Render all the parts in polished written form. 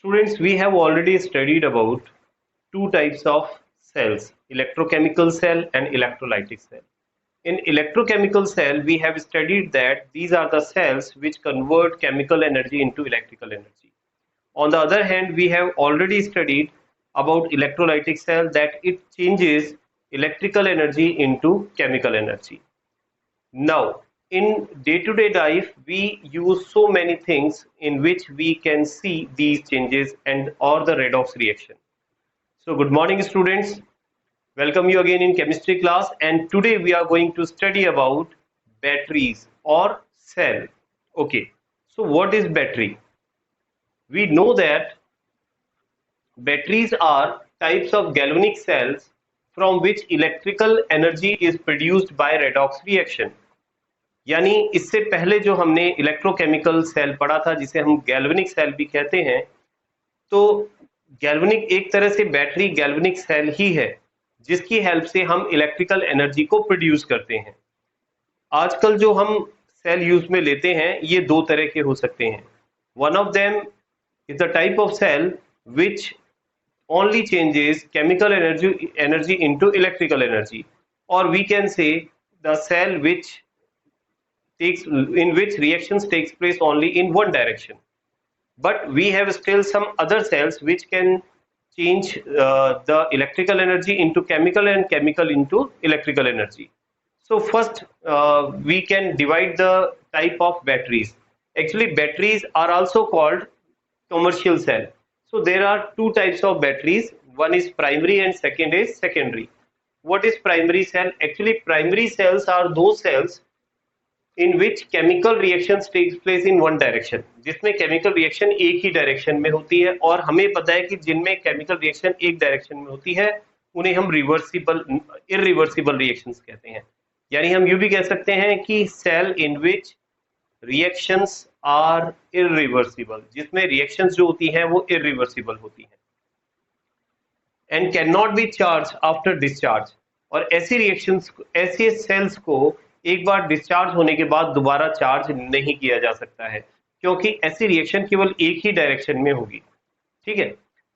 Students, we have already studied about two types of cells, electrochemical cell and electrolytic cell. In electrochemical cell, we have studied that these are the cells which convert chemical energy into electrical energy. On the other hand, we have already studied about electrolytic cell that it changes electrical energy into chemical energy. Now, in day-to-day life, we use so many things in which we can see these changes and or the redox reaction. So, good morning, students. Welcome you again in chemistry class, and today we are going to study about batteries or cell. Okay, so what is battery? We know that batteries are types of galvanic cells from which electrical energy is produced by redox reaction. यानी इससे पहले जो हमने electrochemical cell पढ़ा था जिसे हम galvanic cell भी कहते हैं, तो गैल्वेनिक एक तरह से बैटरी गैल्वेनिक सेल ही है जिसकी हेल्प से हम इलेक्ट्रिकल एनर्जी को प्रोड्यूस करते हैं। आजकल जो हम सेल यूज में लेते हैं ये दो तरह के हो सकते हैं। One of them is the type of cell which only changes chemical energy into electrical energy, or we can say the cell which takes in which reactions takes place only in one direction. But we have still some other cells which can change the electrical energy into chemical and chemical into electrical energy. So first we can divide the type of batteries. Actually, batteries are also called commercial cell. So there are two types of batteries. One is primary and second is secondary. What is primary cell? Actually, primary cells are those cells in which chemical reactions takes place in one direction. जिसमें chemical reaction एक ही direction में होती है, और हमें पता है कि जिनमें chemical reaction एक direction में होती है उन्हें हम irreversible reactions कहते हैं। यानी हम यूँ भी कह सकते हैं कि cell in which reactions are irreversible, जिसमें reactions जो होती हैं वो irreversible होती हैं, and cannot be charged after discharge. और ऐसी reactions, ऐसे cells को एक बार डिस्चार्ज होने के बाद दोबारा चार्ज नहीं किया जा सकता है, क्योंकि ऐसी रिएक्शन केवल एक ही डायरेक्शन में होगी। ठीक है,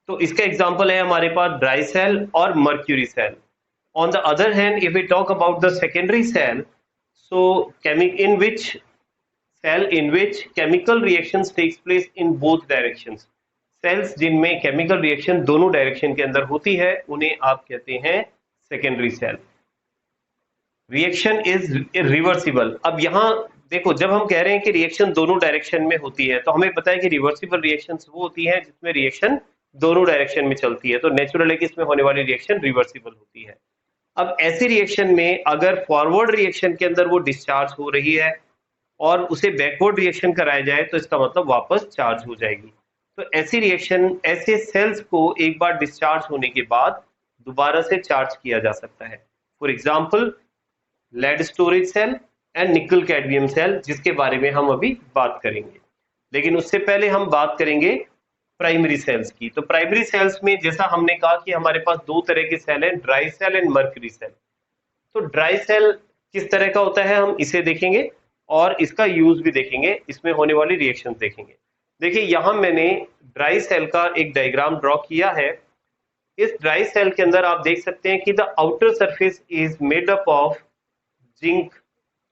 तो इसका एग्जांपल है हमारे पास ड्राई सेल और mercury cell. On the other hand, if we talk about the secondary cell, so in which chemical reactions takes place in both directions. Cells जिनमें केमिकल रिएक्शन दोनों डायरेक्शन के अंदर होती है उन्हें आप कहते हैं secondary cell. Reaction is reversible. अब यहाँ देखो, जब हम कह रहे हैं कि रिएक्शन दोनों डायरेक्शन में होती है तो हमें पता है कि रिवर्सिबल रिएक्शंस वो होती हैं जिसमें रिएक्शन दोनों डायरेक्शन में चलती है, तो नेचुरल है कि इसमें होने वाली रिएक्शन रिवर्सिबल होती है। अब ऐसी रिएक्शन में अगर फॉरवर्ड रिएक्शन के अंदर वो डिस्चार्ज हो रही है और उसे बैकवर्ड रिएक्शन कराया जाए तो इसका मतलब वापस चार्ज हो जाएगी। तो ऐसी रिएक्शन, ऐसे सेल्स को एक बार डिस्चार्ज होने के बाद दोबारा से चार्ज किया जा सकता है। For example, lead storage cell and nickel cadmium cell, जिसके बारे में हम अभी बात करेंगे। लेकिन उससे पहले हम बात करेंगे प्राइमरी सेल्स की। तो प्राइमरी सेल्स में जैसा हमने कहा कि हमारे पास दो तरह के सेल हैं, dry cell and mercury cell. तो ड्राई सेल किस तरह का होता है हम इसे देखेंगे और इसका यूज भी देखेंगे, इसमें होने वाली रिएक्शन देखेंगे। देखिए, यहाँ मैंने ड्राई सेल का एक डायग्राम ड्रॉ किया है। इस ड्राई सेल के अंदर आप देख सकते हैं कि the outer surface is made up of zinc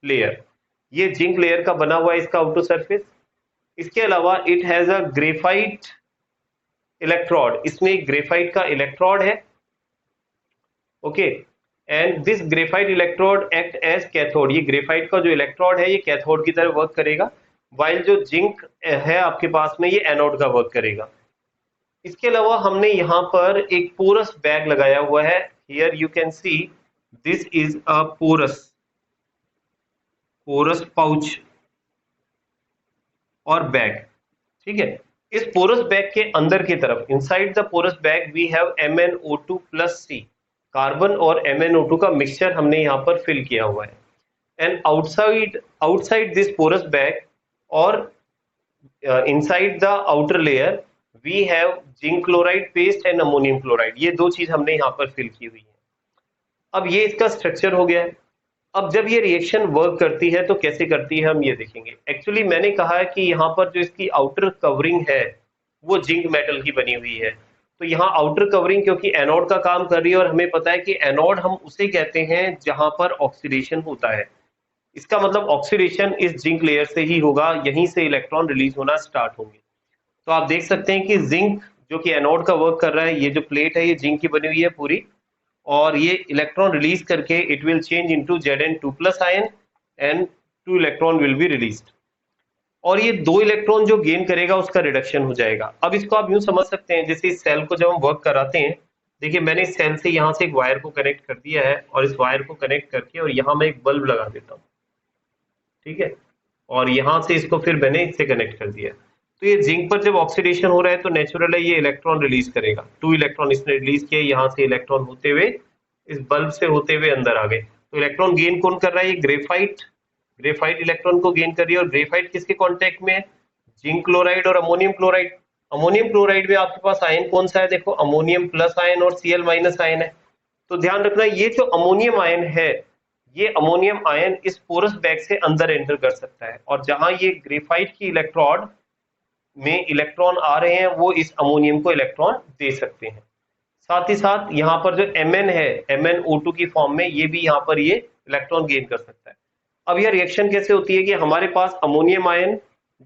layer. ये जिंक लेयर का बना हुआ है इसका आउटर सरफेस। इसके अलावा it has a graphite electrode, इसमें एक ग्रेफाइट का इलेक्ट्रोड है। Okay, and this graphite electrode act as cathode. ये ग्रेफाइट का जो इलेक्ट्रोड है ये कैथोड की तरह वर्क करेगा, वाइल जो जिंक है आपके पास में ये एनोड का वर्क करेगा। इसके अलावा हमने यहाँ पर एक पोरस बैग लगाया हुआ है। Here you can see this is a porous pouch और बैग। ठीक है, इस पोरस बैग के अंदर की तरफ, inside the porous bag we have MnO2 plus C, carbon और MnO2 का मिक्सचर हमने यहाँ पर फिल किया हुआ है। And outside this porous bag और inside the outer layer we have zinc chloride paste and ammonium chloride. ये दो चीज हमने यहाँ पर फिल की हुई है। अब ये इसका स्ट्रक्चर हो गया है। अब जब ये रिएक्शन वर्क करती है तो कैसे करती है हम ये देखेंगे। एक्चुअली मैंने कहा है कि यहाँ पर जो इसकी आउटर कवरिंग है वो जिंक मेटल की बनी हुई है। तो यहाँ आउटर कवरिंग क्योंकि एनोड का काम कर रही है, और हमें पता है कि एनोड हम उसे कहते हैं जहां पर ऑक्सीडेशन होता है। इसका मतलब ऑक्सीडेशन इस जिंक लेयर से ही होगा, यहीं से इलेक्ट्रॉन रिलीज होना स्टार्ट होंगे। तो आप देख सकते हैं कि जिंक जो कि एनोड का वर्क कर रहा है, ये जो प्लेट है ये जिंक की बनी हुई है पूरी, और ये इलेक्ट्रॉन रिलीज करके it will change into Zn2+ ion and 2 electron will be released, और ये 2 इलेक्ट्रॉन जो गेन करेगा उसका रिडक्शन हो जाएगा। अब इसको आप यूं समझ सकते हैं जैसे इस सेल को जब हम वर्क कराते हैं, देखिए मैंने इस सेल से यहाँ से एक वायर को कनेक्ट कर दिया है, और इस वायर को कनेक्ट करके और यहाँ मैं एक बल्ब लगा देता हूँ, ठीक है, और यहाँ से इसको फिर मैंने इससे कनेक्ट कर दिया। तो ये जिंक पर जब ऑक्सीडेशन हो रहा है तो नेचुरल है ये इलेक्ट्रॉन रिलीज करेगा, 2 इलेक्ट्रॉन इसने रिलीज किए, यहाँ से इलेक्ट्रॉन होते हुए इस बल्ब से होते हुए अंदर आ गए। तो इलेक्ट्रॉन गेन कौन कर रहा है? ये ग्रेफाइट, ग्रेफाइट इलेक्ट्रॉन को गेन कर रही है, और ग्रेफाइट किसके कांटेक्ट में है? जिंक क्लोराइड और अमोनियम क्लोराइड। अमोनियम क्लोराइड में आपके पास आयन कौन सा है? देखो अमोनियम प्लस आयन और Cl- आयन है। तो ध्यान रखना ये जो अमोनियम आयन है, ये अमोनियम आयन इस पोरस बैग से अंदर एंटर कर सकता है, और जहां ये ग्रेफाइट की इलेक्ट्रोड में इलेक्ट्रॉन आ रहे हैं वो इस अमोनियम को इलेक्ट्रॉन दे सकते हैं। साथ ही साथ यहाँ पर जो Mn है, MnO2 की फॉर्म में, ये भी यहाँ पर ये इलेक्ट्रॉन गेन कर सकता है। अब यह रिएक्शन कैसे होती है कि हमारे पास अमोनियम आयन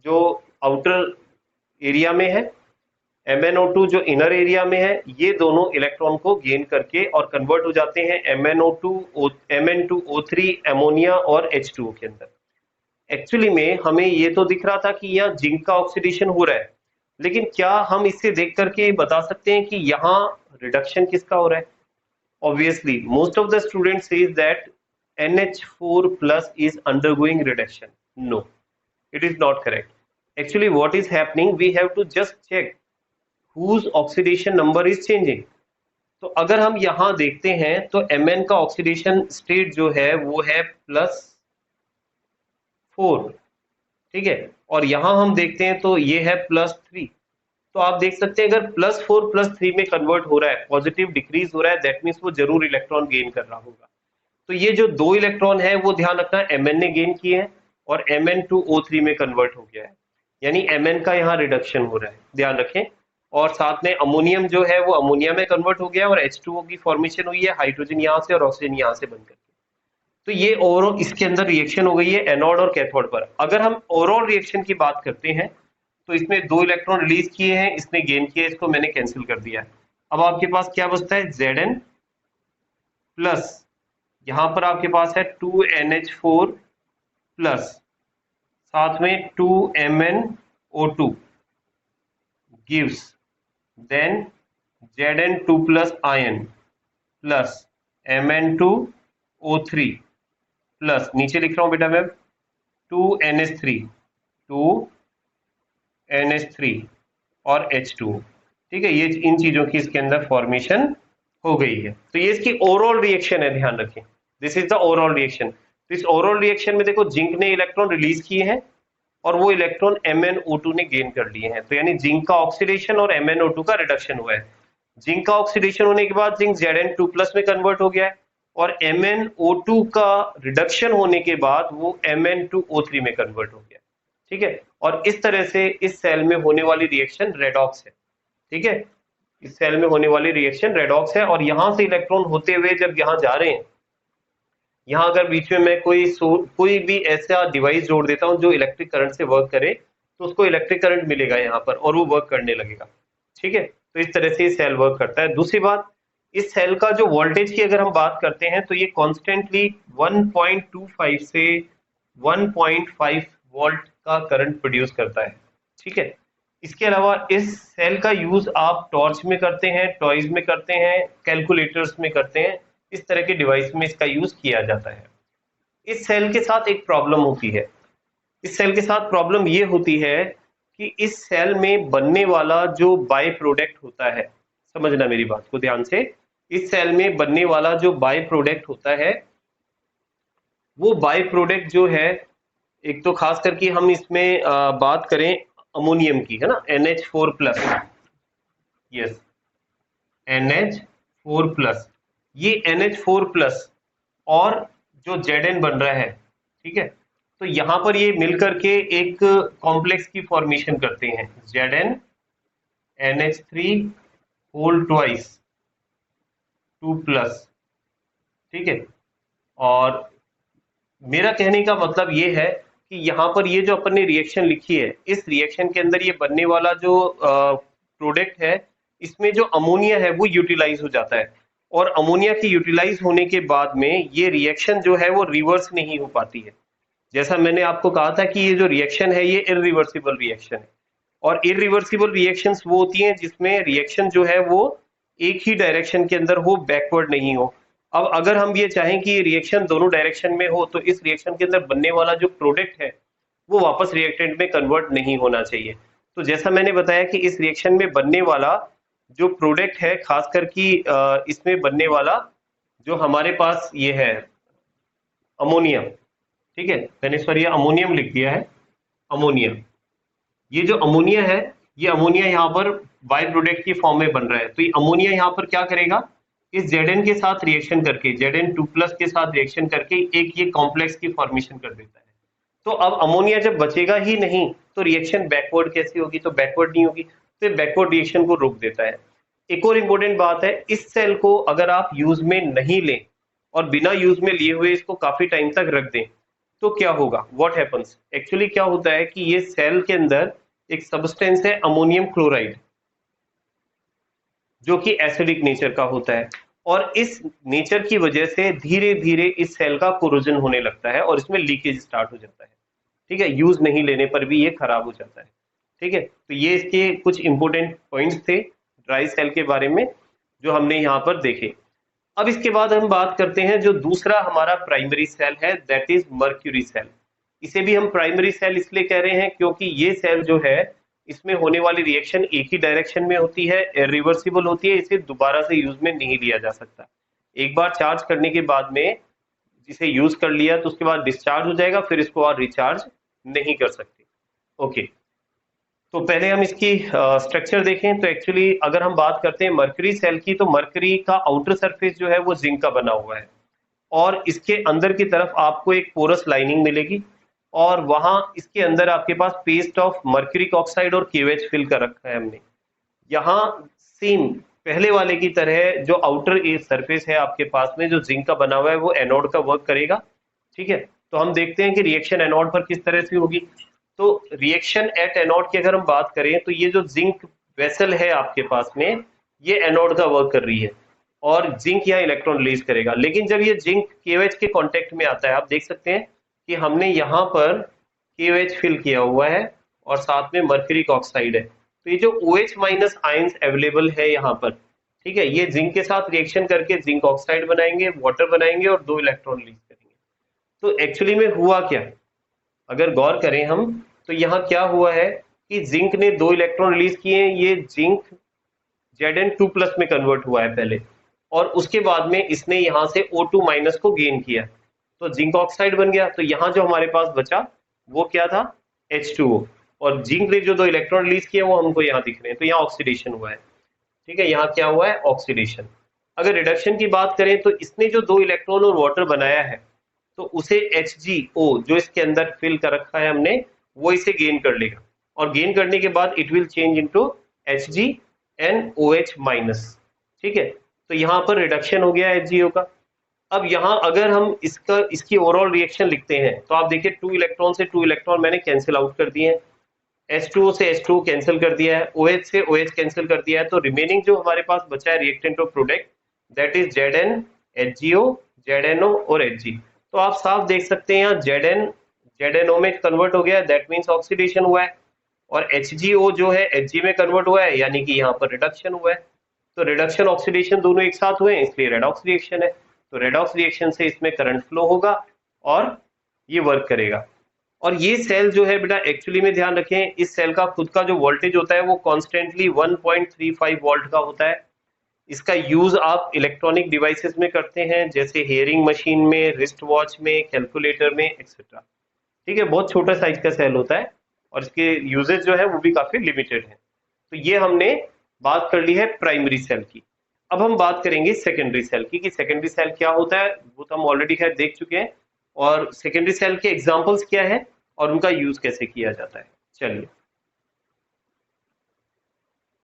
जो आउटर एरिया में है, MnO2 जो इनर एरिया में है, ये दोनों इलेक्ट्रॉन को गेन करके और कन्वर्ट हो जाते हैं Mn2O3 अमोनिया और H2O के अंदर। एक्चुअली में हमें ये तो दिख रहा था कि यहाँ जिंक का ऑक्सीडेशन हो रहा है, लेकिन क्या हम इससे देख करके बता सकते हैं कि यहाँ रिडक्शन किसका हो रहा है? Obviously, most of the students says that NH4 plus is undergoing reduction. No, it is not correct. Actually, what is happening? We have to just check whose oxidation number is changing. तो अगर हम यहाँ देखते हैं तो Mn का oxidation state जो है वो है +4, ठीक है, और यहाँ हम देखते हैं तो ये है +3। तो आप देख सकते हैं अगर +4 +3 में कन्वर्ट हो रहा है, पॉजिटिव डिक्रीज हो रहा है, दैट मीन्स वो जरूर इलेक्ट्रॉन गेन कर रहा होगा। तो ये जो 2 इलेक्ट्रॉन है वो ध्यान रखना Mn ने गेन किए हैं और Mn2O3 में कन्वर्ट हो गया है, यानी Mn का यहाँ रिडक्शन हो रहा है, ध्यान रखें। और साथ में अमोनियम जो है वो अमोनिया में कन्वर्ट हो गया है और H2O की फॉर्मेशन हुई है, हाइड्रोजन यहाँ से और ऑक्सीजन यहाँ से बनकर। तो ये ओवरऑल इसके अंदर रिएक्शन हो गई है एनोड और कैथोड पर। अगर हम ओवरऑल रिएक्शन की बात करते हैं तो इसमें 2 इलेक्ट्रॉन रिलीज किए हैं, इसने गेन किया, इसको मैंने कैंसिल कर दिया। अब आपके पास क्या बचता है? Zn प्लस, यहां पर आपके पास है 2NH4 प्लस, साथ में 2MnO2 gives then Zn2+ ion plus Mn2O3 plus, नीचे लिख रहा हूं बेटा मैं, 2NH3 और H2O, ठीक है, ये इन चीजों की इसके अंदर फॉर्मेशन हो गई है। तो ये इसकी ओवरऑल रिएक्शन है, ध्यान रखें, this is the overall reaction. तो इस ओवरऑल रिएक्शन में देखो जिंक ने इलेक्ट्रॉन रिलीज किए हैं और वो इलेक्ट्रॉन MnO2 ने गेन कर लिए हैं, तो यानी जिंक का ऑक्सीडेशन और MnO2 का रिडक्शन हुआ है। जिंक का ऑक्सीडेशन होने के बाद जिंक Zn2+ में कन्वर्ट हो गया है, और MnO2 का रिडक्शन होने के बाद वो Mn2O3 में कन्वर्ट हो गया, ठीक है। और इस तरह से इस सेल में होने वाली रिएक्शन रेडॉक्स है, ठीक है, इस सेल में होने वाली रिएक्शन रेडॉक्स है। और यहां से इलेक्ट्रॉन होते हुए जब यहाँ जा रहे हैं, यहाँ अगर बीच में मैं कोई भी ऐसा डिवाइस जोड़ देता हूँ जो इलेक्ट्रिक करंट से वर्क करे, तो उसको इलेक्ट्रिक करंट मिलेगा यहाँ पर और वो वर्क करने लगेगा, ठीक है। तो इस तरह से ये सेल वर्क करता है। दूसरी बात, इस सेल का जो वोल्टेज की अगर हम बात करते हैं तो ये कॉन्स्टेंटली 1.25 से 1.5 वोल्ट का करंट प्रोड्यूस करता है, ठीक है। इसके अलावा इस सेल का यूज आप टॉर्च में करते हैं, टॉयज में करते हैं, कैलकुलेटर्स में करते हैं, इस तरह के डिवाइस में इसका यूज किया जाता है। इस सेल के साथ एक प्रॉब्लम होती है, इस सेल के साथ प्रॉब्लम ये होती है कि इस सेल में बनने वाला जो बाय प्रोडक्ट होता है, समझना मेरी बात को ध्यान से, इस सेल में बनने वाला जो बाय प्रोडक्ट होता है, वो बाय प्रोडक्ट जो है, एक तो खास करके हम इसमें बात करें अमोनियम की, है ना, NH4+, यस, NH4+, ये NH4+ और जो Zn बन रहा है, ठीक है, तो यहां पर ये मिलकर के एक कॉम्प्लेक्स की फॉर्मेशन करते हैं, Zn NH3 होल ट्वाइस 2+, ठीक है। और मेरा कहने का मतलब ये है कि यहाँ पर ये जो अपन ने रिएक्शन लिखी है, इस रिएक्शन के अंदर ये बनने वाला जो प्रोडक्ट है, इसमें जो अमोनिया है वो यूटिलाइज हो जाता है, और अमोनिया के यूटिलाइज होने के बाद में ये रिएक्शन जो है वो रिवर्स नहीं हो पाती है। जैसा मैंने आपको कहा था कि ये जो रिएक्शन है ये इरिवर्सिबल रिएक्शन है, और इरिवर्सिबल रिएक्शंस वो होती हैं जिसमें रिएक्शन जो है वो एक ही डायरेक्शन के अंदर हो, बैकवर्ड नहीं हो। अब अगर हम ये चाहें कि ये रिएक्शन दोनों डायरेक्शन में हो, तो इस रिएक्शन के अंदर बनने वाला जो प्रोडक्ट है वो वापस रिएक्टेंट में कन्वर्ट नहीं होना चाहिए। तो जैसा मैंने बताया कि इस रिएक्शन में बनने वाला जो प्रोडक्ट है, खासकर कि इसमें बनने वाला जो हमारे पास ये है अमोनिया, ठीक है, मैंने इस पर ये अमोनियम लिख दिया है, अमोनिया। ये जो अमोनिया है, ये अमोनिया यहाँ पर बाय प्रोडक्ट की फॉर्म में बन रहा है। तो ये अमोनिया यहाँ पर क्या करेगा, इस Zn के साथ रिएक्शन करके, Zn2+ के साथ रिएक्शन करके एक ये कॉम्प्लेक्स की फॉर्मेशन कर देता है। तो अब अमोनिया जब बचेगा ही नहीं तो रिएक्शन बैकवर्ड कैसे होगी, तो बैकवर्ड नहीं होगी, तो बैकवर्ड रिएक्शन को रोक देता है। एक और इंपॉर्टेंट बात है, इस सेल को अगर आप यूज में नहीं लें और बिना यूज में लिए हुए इसको काफी टाइम तक रख दें, तो क्या होगा, व्हाट हैपन्स, एक्चुअली क्या होता है कि ये सेल के अंदर एक सब्सटेंस है अमोनियम क्लोराइड, जो कि एसिडिक नेचर का होता है, और इस नेचर की वजह से धीरे धीरे इस सेल का कोरोजन होने लगता है और इसमें लीकेज स्टार्ट हो जाता है, ठीक है। यूज नहीं लेने पर भी ये खराब हो जाता है, ठीक है। तो ये इसके कुछ इंपोर्टेंट पॉइंट्स थे ड्राई सेल के बारे में जो हमने यहाँ पर देखे। अब इसके बाद हम बात करते हैं जो दूसरा हमारा प्राइमरी सेल है, दैट इज मर्क्यूरी सेल। इसे भी हम प्राइमरी सेल इसलिए कह रहे हैं क्योंकि ये सेल जो है, इसमें होने वाली रिएक्शन एक ही डायरेक्शन में होती है, रिवर्सिबल होती है, इसे दोबारा से यूज में नहीं लिया जा सकता। एक बार चार्ज करने के बाद में इसे यूज कर लिया तो उसके बाद डिस्चार्ज हो जाएगा, फिर इसको और रिचार्ज नहीं कर सकते। ओके, तो पहले हम इसकी स्ट्रक्चर देखें। तो एक्चुअली अगर हम बात करते हैं मर्करी सेल की, तो मर्करी का आउटर सरफेस जो है वो जिंक का बना हुआ है, और इसके अंदर की तरफ आपको एक पोरस लाइनिंग मिलेगी, और वहां इसके अंदर आपके पास पेस्ट ऑफ मर्क्यूरिक ऑक्साइड और KOH फिल कर रखा है हमने। यहाँ सेम पहले वाले की तरह जो आउटर सरफेस है आपके पास में जो जिंक का बना हुआ है वो एनोड का वर्क करेगा, ठीक है। तो हम देखते हैं कि रिएक्शन एनोड पर किस तरह से होगी। तो रिएक्शन एट एनोड की अगर हम बात करें तो ये जो जिंक वेसल है आपके पास में, ये एनोड का वर्क कर रही है और जिंक यहाँ इलेक्ट्रॉन रिलीज करेगा। लेकिन जब ये जिंक KOH के कांटेक्ट में आता है, आप देख सकते हैं कि हमने यहाँ पर KOH फिल किया हुआ है और साथ में मर्क्यूरिक ऑक्साइड है। तो ये जो OH- आयंस अवेलेबल है यहाँ पर, ठीक है, ये जिंक के साथ रिएक्शन करके जिंक ऑक्साइड बनाएंगे, वाटर बनाएंगे और 2 इलेक्ट्रॉन रिलीज करेंगे। तो एक्चुअली में हुआ क्या, अगर गौर करें हम, तो यहाँ क्या हुआ है कि जिंक ने 2 इलेक्ट्रॉन रिलीज किए हैं, ये जिंक Zn2+ में कन्वर्ट हुआ है पहले, और उसके बाद में इसने यहाँ से O2- को गेन किया, तो जिंक ऑक्साइड बन गया। तो यहाँ जो हमारे पास बचा वो क्या था, H2O, और जिंक ने जो 2 इलेक्ट्रॉन रिलीज किए वो हमको यहाँ दिख रहे हैं, तो यहाँ ऑक्सीडेशन हुआ है, ठीक है, यहाँ क्या हुआ है, ऑक्सीडेशन। अगर रिडक्शन की बात करें तो इसने जो 2 इलेक्ट्रॉन और वाटर बनाया है, तो उसे HgO जो इसके अंदर फिल कर रखा है हमने, वो इसे गेन कर लेगा, और गेन करने के बाद it will change into HgNOH-, ठीक है। तो यहाँ पर रिडक्शन हो गया HgO का। अब यहाँ अगर हम इसकी ओवरऑल रिएक्शन लिखते हैं तो आप देखिए 2 इलेक्ट्रॉन से 2 इलेक्ट्रॉन मैंने कैंसिल आउट कर दिए हैं, H2O से H2O कैंसिल कर दिया है, OH से OH कैंसिल कर दिया है, तो रिमेनिंग जो हमारे पास बचा है reactant of product, that is Zn, HgO, ZnO और Hg। तो आप साफ देख सकते हैं यहाँ Zn ZnO में कन्वर्ट हो गया है, दैट मीन्स ऑक्सीडेशन हुआ है, और HgO जो है Hg में कन्वर्ट हुआ है, यानी कि यहाँ पर रिडक्शन हुआ है। तो रिडक्शन ऑक्सीडेशन दोनों एक साथ हुए हैं, इसलिए रेडॉक्स रिएक्शन है। तो रेडॉक्स रिएक्शन से इसमें करंट फ्लो होगा और ये वर्क करेगा। और ये सेल जो है बेटा, एक्चुअली में ध्यान रखें, इस सेल का खुद का जो वोल्टेज होता है वो कॉन्स्टेंटली 1.35 वोल्ट का होता है। इसका यूज आप इलेक्ट्रॉनिक डिवाइसेस में करते हैं, जैसे हेयरिंग मशीन में, रिस्ट वॉच में, कैलकुलेटर में, एक्सेट्रा, ठीक है। बहुत छोटा साइज का सेल होता है और इसके यूजेज जो है वो भी काफी लिमिटेड है। तो ये हमने बात कर ली है प्राइमरी सेल की। अब हम बात करेंगे सेकेंडरी सेल की, कि सेकेंडरी सेल क्या होता है, वो तो हम ऑलरेडी खैर देख चुके हैं, और सेकेंडरी सेल के एग्जांपल्स क्या है और उनका यूज कैसे किया जाता है। चलिए